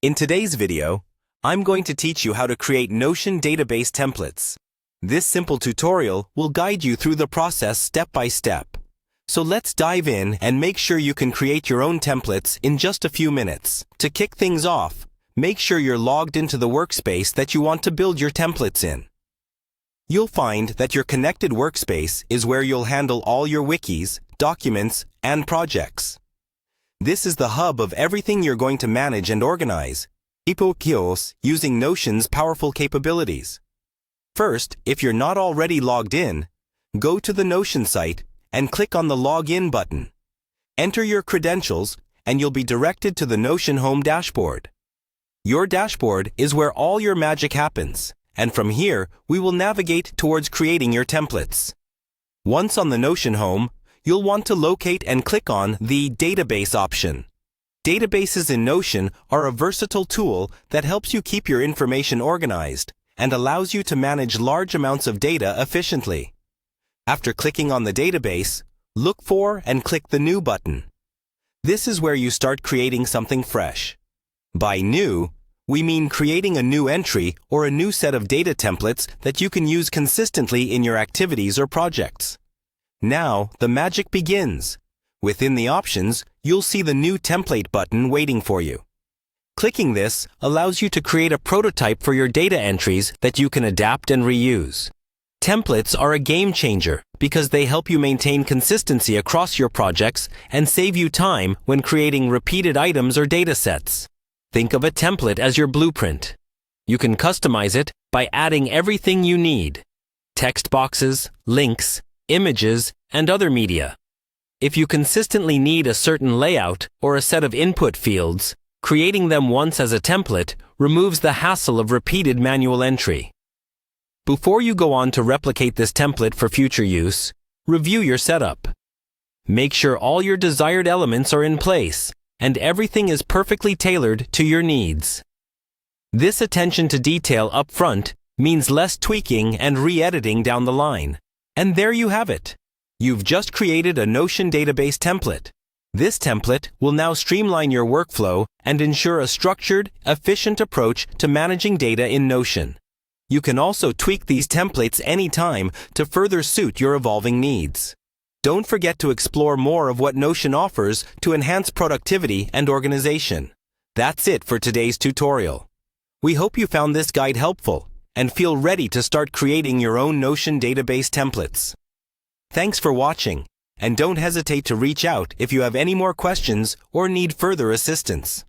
In today's video, I'm going to teach you how to create Notion database templates. This simple tutorial will guide you through the process step by step. So let's dive in and make sure you can create your own templates in just a few minutes. To kick things off, make sure you're logged into the workspace that you want to build your templates in. You'll find that your connected workspace is where you'll handle all your wikis, documents, and projects. This is the hub of everything you're going to manage and organize, using Notion's powerful capabilities. First, if you're not already logged in, go to the Notion site and click on the Login button. Enter your credentials and you'll be directed to the Notion Home dashboard. Your dashboard is where all your magic happens, and from here, we will navigate towards creating your templates. Once on the Notion Home, you'll want to locate and click on the Database option. Databases in Notion are a versatile tool that helps you keep your information organized and allows you to manage large amounts of data efficiently. After clicking on the database, look for and click the New button. This is where you start creating something fresh. By new, we mean creating a new entry or a new set of data templates that you can use consistently in your activities or projects. Now, the magic begins. Within the options, you'll see the New Template button waiting for you. Clicking this allows you to create a prototype for your data entries that you can adapt and reuse. Templates are a game changer because they help you maintain consistency across your projects and save you time when creating repeated items or data sets. Think of a template as your blueprint. You can customize it by adding everything you need: text boxes, links, images, and other media. If you consistently need a certain layout or a set of input fields, creating them once as a template removes the hassle of repeated manual entry. Before you go on to replicate this template for future use, review your setup. Make sure all your desired elements are in place and everything is perfectly tailored to your needs. This attention to detail up front means less tweaking and re-editing down the line. And there you have it. You've just created a Notion database template. This template will now streamline your workflow and ensure a structured, efficient approach to managing data in Notion. You can also tweak these templates anytime to further suit your evolving needs. Don't forget to explore more of what Notion offers to enhance productivity and organization. That's it for today's tutorial. We hope you found this guide helpful and feel ready to start creating your own Notion database templates. Thanks for watching, and don't hesitate to reach out if you have any more questions or need further assistance.